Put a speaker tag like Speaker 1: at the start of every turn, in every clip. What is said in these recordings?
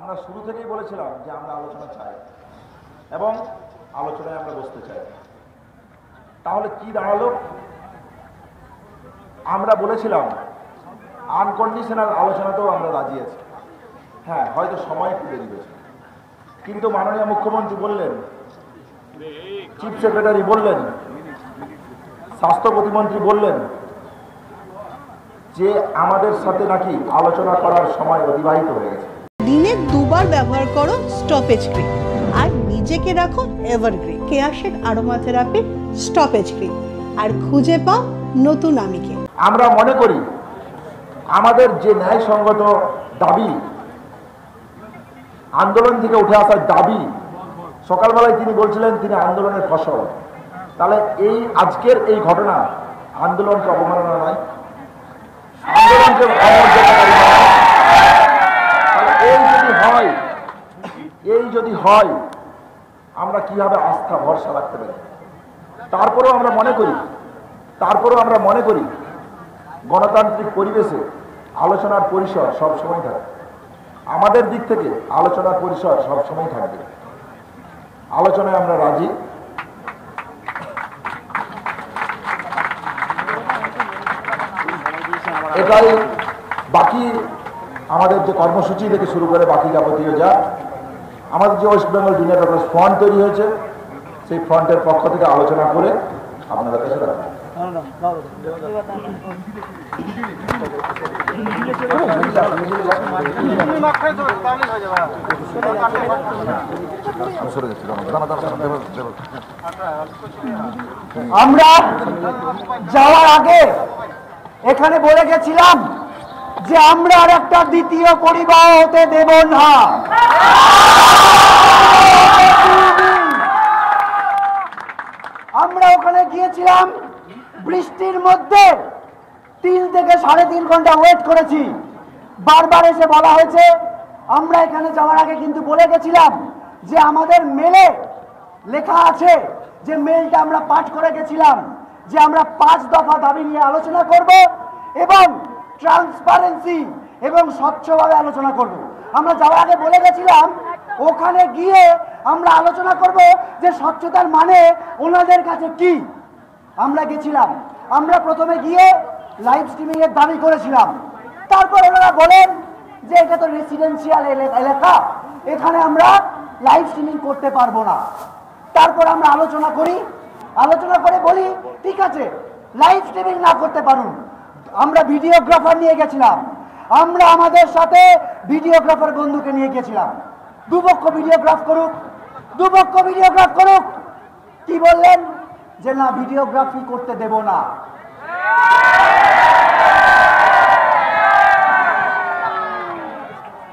Speaker 1: আমরা শুরু থেকেই বলেছিলাম যে আমরা আলোচনা চাই এবং আলোচনায় আমরা বসতে চাই। তাহলে কি দাঁড়ালো? আমরা বলেছিলাম আনকন্ডিশনাল আলোচনাতেও আমরা রাজি আছি। হ্যাঁ, হয়তো সময় একটু দেরি হয়েছে, কিন্তু মাননীয় মুখ্যমন্ত্রী বললেন, চিফ সেক্রেটারি বললেন, স্বাস্থ্য প্রতিমন্ত্রী বললেন যে আমাদের সাথে নাকি আলোচনা করার সময় অতিবাহিত হয়ে গেছে।
Speaker 2: দিনে দুবার ব্যবহার করো স্টপেজ ক্রিম আর নিজেকে রাখো evergreen. কেয়াশেড aroma therapy stoppage cream, আর খুঁজে পাও নতুন আমিকে।
Speaker 1: আমরা মনে করি আমাদের যে ন্যায়সঙ্গত দাবি, আন্দোলন থেকে উঠে আসার দাবি, সকালবেলায় তিনি বলছিলেন তিনি আন্দোলনের ফসল, তাহলে এই আজকের এই ঘটনা আন্দোলনকে অবমাননা নয়, আন্দোলনকে অমর্যাদাকারী নয়। এই যদি হয় আমরা কিভাবে আস্থা ভরসা রাখতে পারি? তারপরেও আমরা মনে করি গণতান্ত্রিক পরিবেশে আলোচনার পরিসর সবসময় থাকে। আমাদের দিক থেকে আলোচনার পরিসর সবসময় থাকবে। আলোচনায় আমরা রাজি। এটাই বাকি আমাদের যে কর্মসূচি থেকে শুরু করে বাকি যাবতীয় যা আমাদের যে West Bengal junior doctor front তৈরি হয়েছে, সেই ফ্রন্টের পক্ষ থেকে আলোচনা করে আপনাদের কাছে রাখবেন।
Speaker 3: আমরা যাওয়ার আগে এখানে বলে গেছিলাম যে আমরা আর একটা দ্বিতীয় পরিবার হতে দেব না। আমরা ওখানে গিয়েছিলাম বৃষ্টির মধ্যে 3 থেকে 3.5 ঘন্টা ওয়েট করেছি। বারবার এসে বলা হয়েছে, আমরা এখানে যাওয়ার আগে কিন্তু বলে গেছিলাম যে আমাদের মেলে লেখা আছে, যে মেলটা আমরা পাঠ করে গেছিলাম, যে আমরা 5 দফা দাবি নিয়ে আলোচনা করব এবং ট্রান্সপারেন্সি এবং স্বচ্ছভাবে আলোচনা করব। আমরা যাওয়ার আগে বলে গেছিলাম ওখানে গিয়ে আমরা আলোচনা করব যে স্বচ্ছতার মানে ওনাদের কাছে কি। আমরা গেছিলাম, আমরা প্রথমে গিয়ে লাইভ স্ট্রিমিং এর দাবি করেছিলাম। তারপর ওনারা বলেন যে এটা তো রেসিডেন্সিয়াল এলাকা, এখানে আমরা লাইভ স্ট্রিমিং করতে পারবো না। তারপর আমরা আলোচনা করে বলি ঠিক আছে, লাইভ স্ট্রিমিং না করতে পারুন, আমরা ভিডিওগ্রাফার নিয়ে গেছিলাম, আমরা আমাদের সাথে ভিডিওগ্রাফার বন্ধুকে নিয়ে গেছিলাম, দুপক্ষ ভিডিওগ্রাফ করুক। কি বললেন? যে না, ভিডিওগ্রাফি করতে দেব না।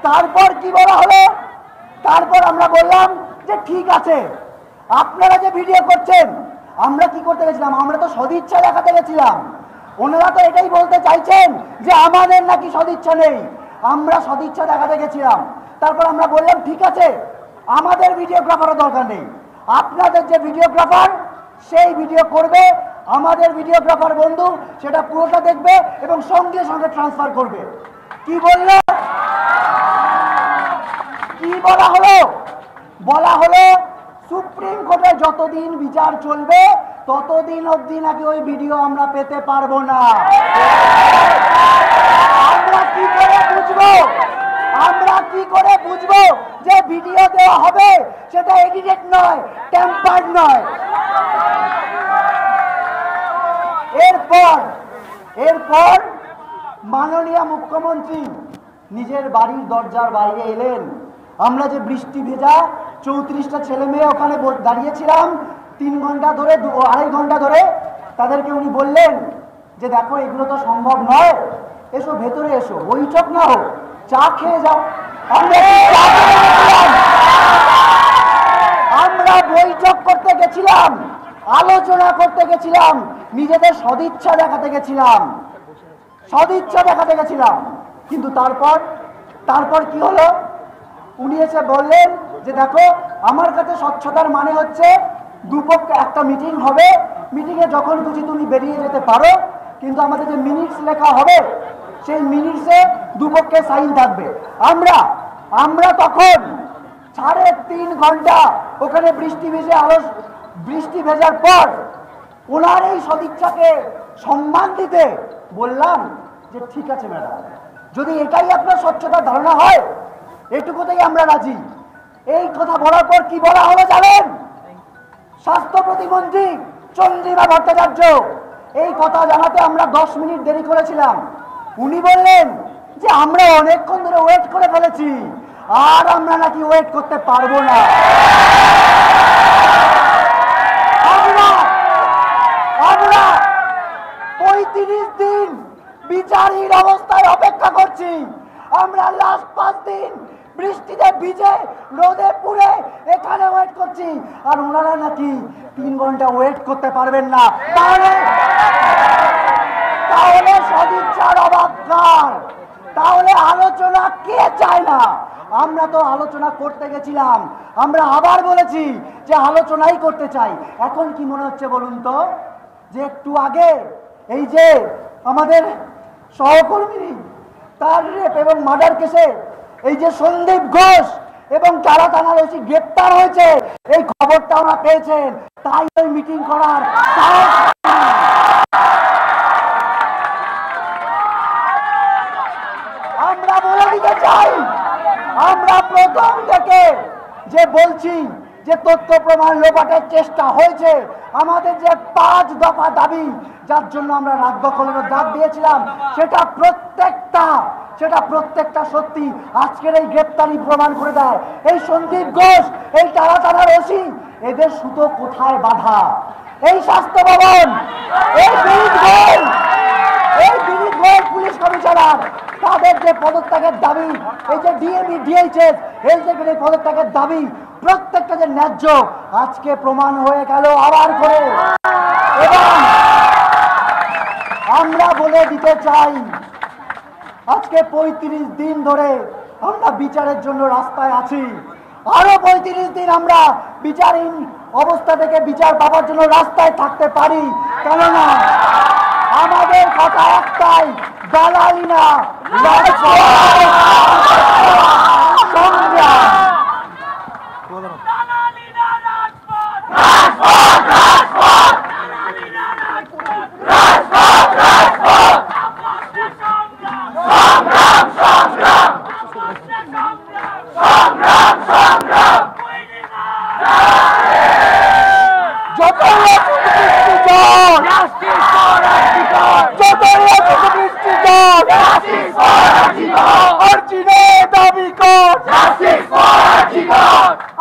Speaker 3: তারপর কি বলা হলো? তারপর আমরা বললাম যে ঠিক আছে, আপনারা যে ভিডিও করছেন, আমরা কি করতে গেছিলাম? আমরা তো সদিচ্ছা দেখাতে গেছিলাম। ওনারা তো এটাই বলতে চাইছেন যে আমাদের নাকি সদিচ্ছা নেই, আমরা সদিচ্ছা দেখাতে গেছিলাম। তারপর আমরা বললাম ঠিক আছে, আমাদের ভিডিওগ্রাফারও দরকার নেই, আপনাদের যে ভিডিওগ্রাফার সেই ভিডিও করবে, আমাদের ভিডিওগ্রাফার বন্ধু সেটা পুরোটা দেখবে এবং সঙ্গে সঙ্গে ট্রান্সফার করবে। কি বললো? কি বলা হলো সুপ্রিম কোর্টে যতদিন বিচার চলবে ততদিন অবধি নাকি ওই ভিডিও আমরা পেতে পারবো না। আমরা কি করে বুঝবো যে ভিডিও দেওয়া হবে সেটা এডিটেড নয়, টেম্পার্ড নয়? এরপর মাননীয় মুখ্যমন্ত্রী নিজের বাড়ির দরজার বাইরে এলেন। আমরা যে বৃষ্টি ভেজা 34টা ছেলে মেয়ে ওখানে দাঁড়িয়েছিলাম 3 ঘন্টা ধরে, 2.5 ঘন্টা ধরে, তাদেরকে উনি বললেন যে দেখো এগুলো তো সম্ভব নয়, এসো ভেতরে এসো, বৈঠক না হোক, চা খেয়ে যাও। আমরা বৈঠক করতে গেছিলাম, আলোচনা করতে গেছিলাম, নিজেদের সদিচ্ছা দেখাতে গেছিলাম। কিন্তু তারপর কি হলো? উনি এসে বললেন যে দেখো আমার কাছে স্বচ্ছতার মানে হচ্ছে দুপক্ষে একটা মিটিং হবে, মিটিংয়ে যখন খুশি তুমি বেরিয়ে যেতে পারো, কিন্তু আমাদের যে মিনিটস লেখা হবে সেই মিনিটসে দুপক্ষে সাইন থাকবে। আমরা তখন 3.5 ঘন্টা ওখানে বৃষ্টি ভেজার পর ওনার এই সদিচ্ছাকে সম্মান দিতে বললাম যে ঠিক আছে ম্যাডাম, যদি এটাই আপনার স্বচ্ছতার ধারণা হয় এটুকুতেই আমরা রাজি। এই কথা বলার পর কি বলা হলো জানেন? স্বাস্থ্য প্রতিমন্ত্রী চন্দ্রিমা ভট্টাচার্য, এই কথা জানাতে আমরা 10 মিনিট দেরি করেছিলাম। উনি বললেন যে আমরা অনেকক্ষণ ধরে ওয়েট করে ফেলেছি, আর আমরা নাকি ওয়েট করতে পারবো না। আমরা 35 দিন বিচারহীন অবস্থায় অপেক্ষা করছি। আমরা লাস্ট 5 দিন বৃষ্টিতে ভিজে রোদে পুড়ে এখানে ওয়েট করছি, আর ওনারা নাকি 3 ঘন্টা ওয়েট করতে পারবেন না। তাহলে সদিচ্ছার অভাব কার? তাহলে আলোচনা কে চায় না? আমরা তো আলোচনা করতে গেছিলাম, আমরা আবার বলেছি যে আলোচনাই করতে চাই। এখন কি মনে হচ্ছে বলুন তো, যে একটু আগে এই যে আমাদের সহকর্মী তার রেপ এবং মার্ডার কেসে এই যে সন্দীপ ঘোষ এবং চারা থানার ওসি গ্রেপ্তার হয়েছে, এই খবরটা আমরা পেয়েছেন, তাই ওই মিটিং করার আমরা বলে দিতে চাই। আমরা প্রথম থেকে যে বলছি যে তথ্য প্রমাণ লোপাটের চেষ্টা হয়েছে, আমাদের যে 5 দফা দাবি যার জন্য আমরা রাত দখলের ডাক দিয়েছিলাম, সেটা প্রত্যেকটা সত্যি আজকের এই গ্রেপ্তারি প্রমাণ করে দেয়। এই সন্দীপ ঘোষ, এই তারা থানার ওসি, এদের সুতো কোথায় বাঁধা? এই স্বাস্থ্য ভবন, এই বিনীত গোয়েল পুলিশ কমিশনার, তাদের যে পদত্যাগের দাবি, এই যে ডিএমই ডিএইচএস এই যে পদত্যাগের দাবি, প্রত্যেকটা যে ন্যায্য আজকে প্রমাণ হয়ে গেল আবার করে। এবং আমরা বলে দিতে চাই, আজকে 35 দিন ধরে আমরা বিচারের জন্য রাস্তায় আছি, আরো 35 দিন আমরা বিচারহীন অবস্থা থেকে বিচার পাওয়ার জন্য রাস্তায় থাকতে পারি। কেননা আমাদের কথা একটাই, দালালি না, সংগ্রাম।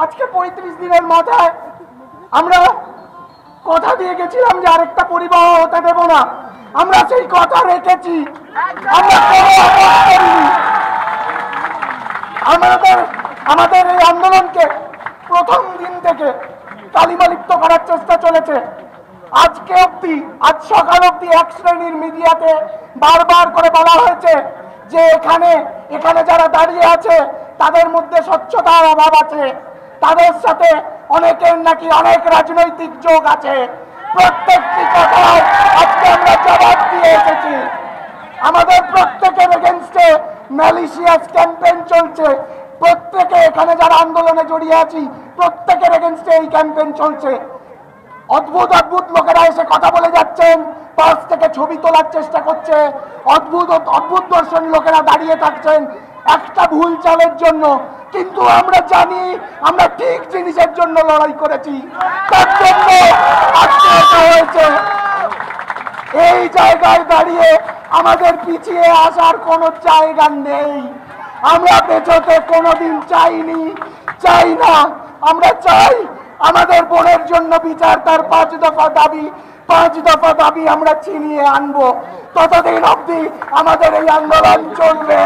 Speaker 3: আজকে 35 দিনের মাথায় আমরা কথা দিয়ে গেছিলাম যে আরেকটা পরিবাহ হতে দেব না। আমরা সেই কথা রেখেছি। আমাদের এই আন্দোলনকে প্রথম দিন থেকে কালিমালিপ্ত করার চেষ্টা চলেছে। আজকে অব্দি, আজ সকাল অব্দি এক শ্রেণীর মিডিয়াতে বারবার করে বলা হয়েছে যে এখানে যারা দাঁড়িয়ে আছে তাদের মধ্যে স্বচ্ছতার অভাব আছে, তাদের সাথে অনেকের নাকি অনেক রাজনৈতিক যোগ আছে। প্রত্যেকটি কথায় আজকে আমরা জবাব দিয়ে এসেছি। আমাদের প্রত্যেকের এগেনস্টে ম্যালিশিয়াস ক্যাম্পেইন চলছে। প্রত্যেকে এখানে যারা আন্দোলনে জড়িয়ে আছি প্রত্যেকের এগেনস্টে এই ক্যাম্পেইন চলছে। অদ্ভুত অদ্ভুত লোকেরা এসে কথা বলে যাচ্ছেন, পাশ থেকে ছবি তোলার চেষ্টা করছে। অদ্ভুত দর্শন লোকেরা দাঁড়িয়ে থাকছেন একটা ভুল চালের জন্য। কিন্তু আমরা জানি আমরা ঠিক জিনিসের জন্য লড়াই করেছি, তার জন্য আজকে এটা হয়েছে। এই জায়গায় দাঁড়িয়ে আমাদের পিছিয়ে আসার কোনো জায়গা নেই। আমরা পেছোতে কোনোদিন চাইনি, চাই না। আমরা চাই আমাদের বোনের জন্য বিচার, তার 5 দফা দাবি আমরা ছিনিয়ে আনবো। ততদিন অবধি আমাদের এই আন্দোলন চলবে।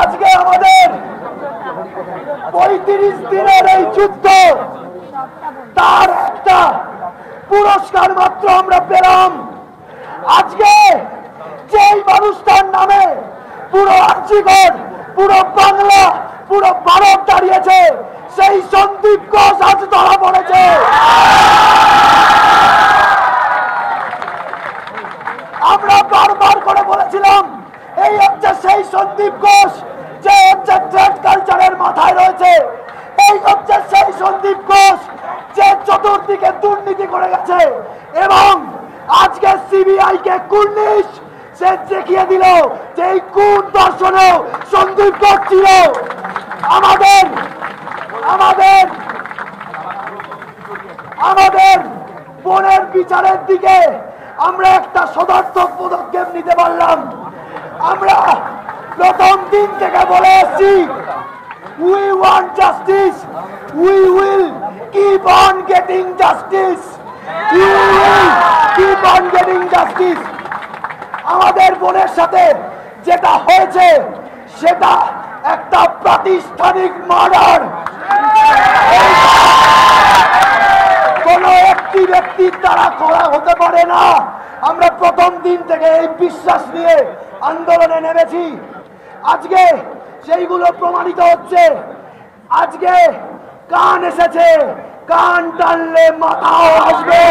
Speaker 3: আজকে আমাদের 35 দিনের এই যুদ্ধ, তার একটা পুরস্কার মাত্র আমরা পেলাম। আজকে যেই মানুষটার নামে পুরো আর্যিকর, পুরো বাংলা, পুরো ভারত দাঁড়িয়েছে, সেই সন্দীপ ঘোষ আজ ধরা পড়েছে। আমরা বারবার করে বলেছিলাম এই হচ্ছে সেই সন্দীপ ঘোষ যে হচ্ছে ট্রেড কালচারের মাথায় রয়েছে। এই হচ্ছে সেই সন্দীপ ঘোষ যে চতুর্দিকে দুর্নীতি করে গেছে এবং আজকে সিবিআই কে কুর্নিশ সে দেখিয়ে দিল যে এই কোন দর্শনেও সন্দীপ ঘোষ ছিল। আমাদের আমাদের আমাদের বোনের বিচারের দিকে আমরা একটা সদর্থক পদক্ষেপ নিতে পারলাম। আমরা প্রথম দিন থেকে বলে এসেছি, we want justice, we will keep on getting justice, we will keep on getting justice। আমাদের বোনের সাথে যেটা হয়েছে সেটা একটা প্রাতিষ্ঠানিক মার্ডার। কোন একটি ব্যক্তির দ্বারা করা হতে পারে না। আমরা প্রথম দিন থেকে এই বিশ্বাস নিয়ে আন্দোলনে নেমেছি। আজকে সেইগুলো প্রমাণিত হচ্ছে। আজকে কান এসেছে, কান টানলে মাথাও আসবে।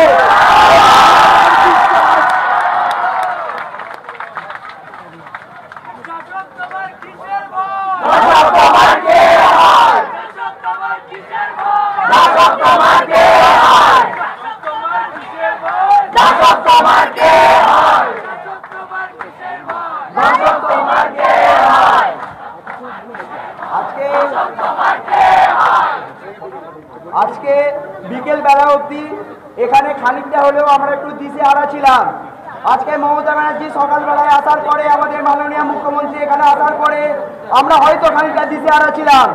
Speaker 4: আজকে বিকেল বেলা অবধি এখানে খানিকটা হলেও আমরা একটু দিশেহারা ছিলাম। আজকে মমতা ব্যানার্জি সকালবেলায় আসার পরে, আমাদের মাননীয় মুখ্যমন্ত্রী এখানে আসার পরে আমরা হয়তো খানিকটা দিশেহারা ছিলাম।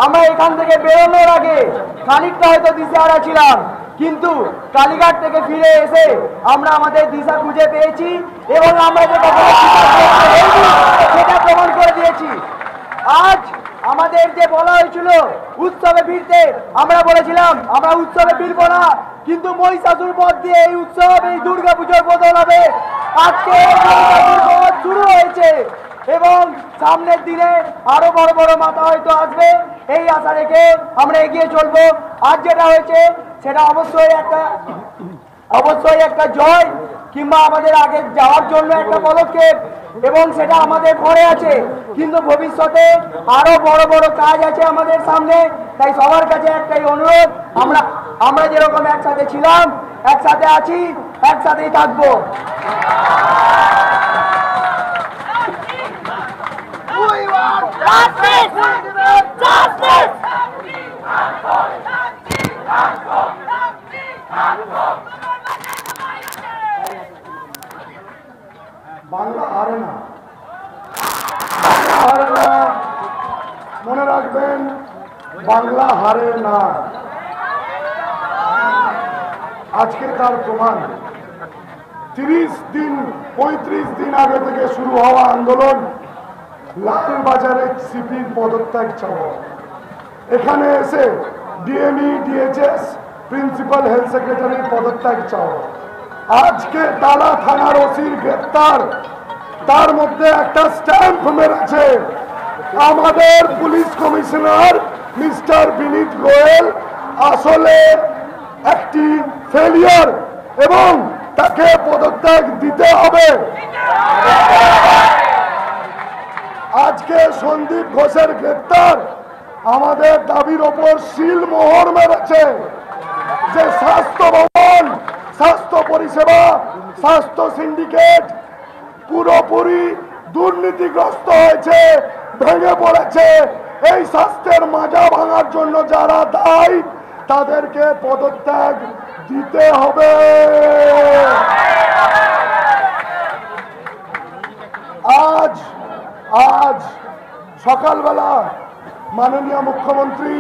Speaker 4: আমরা এখান থেকে বেরোনোর আগে খানিকটা হয়তো দিশেহারা ছিলাম, কিন্তু কালীঘাট থেকে ফিরে এসে আমরা আমাদের দিশা খুঁজে পেয়েছি এবং আমরা যেটা সেটা প্রমাণ করে দিয়েছি। আজ আমাদের যে বলা হয়েছিল উৎসবে ফিরতে, আমরা বলেছিলাম আমরা উৎসবে ফিরব না, কিন্তু মহিষাসুর বধ দিয়ে এই উৎসব, এই দুর্গা পুজোর বদল হবে। আজকে মহিষাসুর বধ শুরু হয়েছে এবং সামনের দিনে আরো বড় বড় মাথা হয়তো আসবে, এই আশা রেখে আমরা এগিয়ে চলবো। আজ যেটা হয়েছে সেটা অবশ্যই একটা জয় কিংবা আমাদের আগে যাওয়ার জন্য একটা পদক্ষেপ এবং সেটা আমাদের ঘরে আছে, কিন্তু ভবিষ্যতে আরো বড় বড় কাজ আছে আমাদের সামনে। তাই সবার কাছে একটাই অনুরোধ, আমরা যেরকম একসাথে ছিলাম, একসাথে আছি, একসাথেই থাকবো।
Speaker 5: বাংলা হারে না, হারে না, মনে রাখবেন বাংলা হারে না। আজকে তার প্রমাণ 35 দিন আগে থেকে শুরু হওয়া আন্দোলন, লালবাজারে সিপির পদত্যাগ চাওয়া, এখানে এসে ডিএমই ডিএইচএস প্রিন্সিপাল হেলথ সেক্রেটারির পদত্যাগ চাওয়া, আজকে টালা থানার ওসির গ্রেপ্তার, তার মধ্যে একটা স্ট্যাম্প মেরেছে আমাদের পুলিশ কমিশনার মিস্টার বিনীত গোয়েল আসলে একটি ফেলিয়ার এবং তাকে পদত্যাগ দিতে হবে। আজকে সন্দীপ ঘোষের গ্রেপ্তার আমাদের দাবির ওপর শিল মোহর মেরেছে যে স্বাস্থ্য ভবন, স্বাস্থ্য পরিষেবা, স্বাস্থ্য সিন্ডিকেট পুরোপুরি দুর্নীতিগ্রস্ত হয়েছে, ভেঙে পড়েছে। এই স্বাস্থ্যের মাজা ভাঙার জন্য যারা দায়ী তাদেরকে পদত্যাগ দিতে হবে। আজ সকালবেলা মাননীয় মুখ্যমন্ত্রী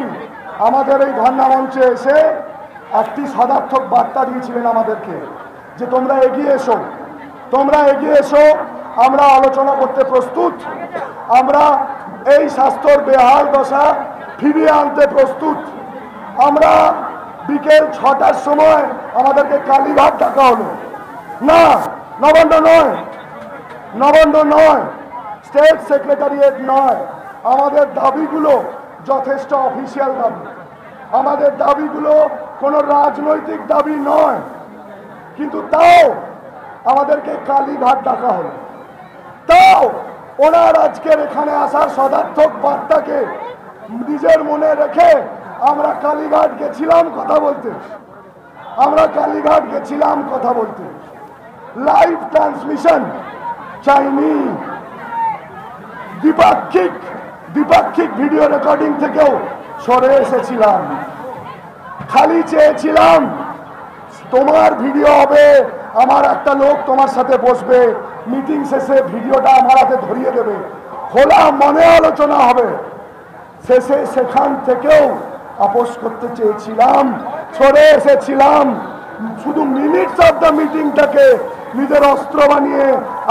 Speaker 5: আমাদের এই ধর্ণা মঞ্চে এসে একটি সদার্থক বার্তা দিয়েছিলেন আমাদেরকে যে তোমরা এগিয়ে এসো, তোমরা এগিয়ে এসো, আমরা আলোচনা করতে প্রস্তুত, আমরা এই স্বাস্থ্যর বেহাল দশা ফিরিয়ে আনতে প্রস্তুত। আমরা বিকেল 6টার সময় আমাদেরকে কালীঘাট ডাকা হলো, না নবান্ন নয়, নবান্ন নয়, স্টেট সেক্রেটারিয়েট নয়, আমাদের দাবিগুলো যথেষ্ট অফিসিয়াল দাবি। আমাদের দাবিগুলো কোনো রাজনৈতিক দাবি নয়, কিন্তু তাও আমাদেরকে কালীঘাট ডাকা হলো। তাও ওনার আজকের এখানে আসার সদার্থক বার্তাকে নিজের মনে রেখে আমরা কালীঘাট গেছিলাম কথা বলতে। লাইভ ট্রান্সমিশন চাইনি, দ্বিপাক্ষিক ভিডিও রেকর্ডিং থেকেও সরে এসেছিলাম। খালি চেয়েছিলাম তোমার ভিডিও হবে, আমার একটা লোক তোমার সাথে বসবে, মিটিং শেষে ভিডিওটা আমার হাতে ধরিয়ে দেবে, খোলা মনে আলোচনা হবে। শেষে সেখান থেকেও আপোষ করতে চেয়েছিলাম, সরে এসেছিলাম। শুধু মিনিটস অফ দ্য মিটিংটাকে নিজের অস্ত্র বানিয়ে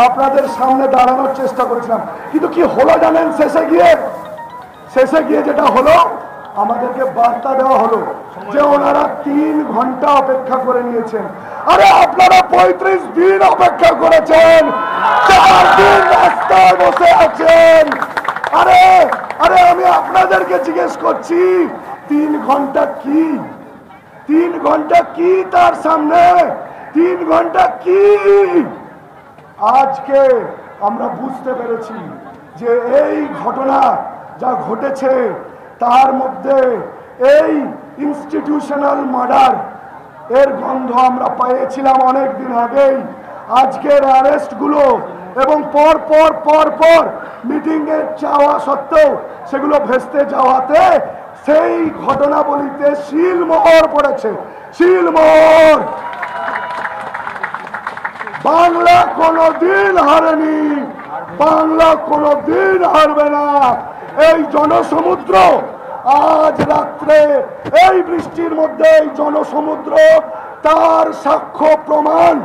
Speaker 5: আপনাদের সামনে দাঁড়ানোর চেষ্টা করেছিলাম। কিন্তু কি হলো জানেন? শেষে গিয়ে যেটা হলো, আমাদেরকে বার্তা দেওয়া হলো যে ওনারা 3 ঘন্টা অপেক্ষা করে নিয়েছেন। আরে আপনারা 35 দিন অপেক্ষা করেছেন, 4 দিন রাস্তায় বসে আছেন। আরে আমি আপনাদেরকে জিজ্ঞেস করছি, 3 ঘন্টা কি? 3 ঘন্টা কি তার সামনে? 3 ঘন্টা কি? আজকে আমরা বুঝতে পেরেছি যে এই ঘটনা যা ঘটেছে তার মধ্যে এই ইনস্টিটিউশনাল মার্ডার এর গন্ধ আমরা পেয়েছিলাম অনেক দিন আগেই। আজকের অ্যারেস্টগুলো এবং পর মিটিং এর চাওয়া সত্ত্বেও সেগুলো ভেস্তে যাওয়াতে সেই ঘটনাবলিতে শিলমোহর পড়েছে, শিলমোহর। বাংলা কোনোদিন হারেনি, বাংলা কোনোদিন হারবে না। এই জনসমুদ্র আজ রাত্রে এই বৃষ্টির মধ্যে, এই জনসমুদ্র তার সাক্ষ্য প্রমাণ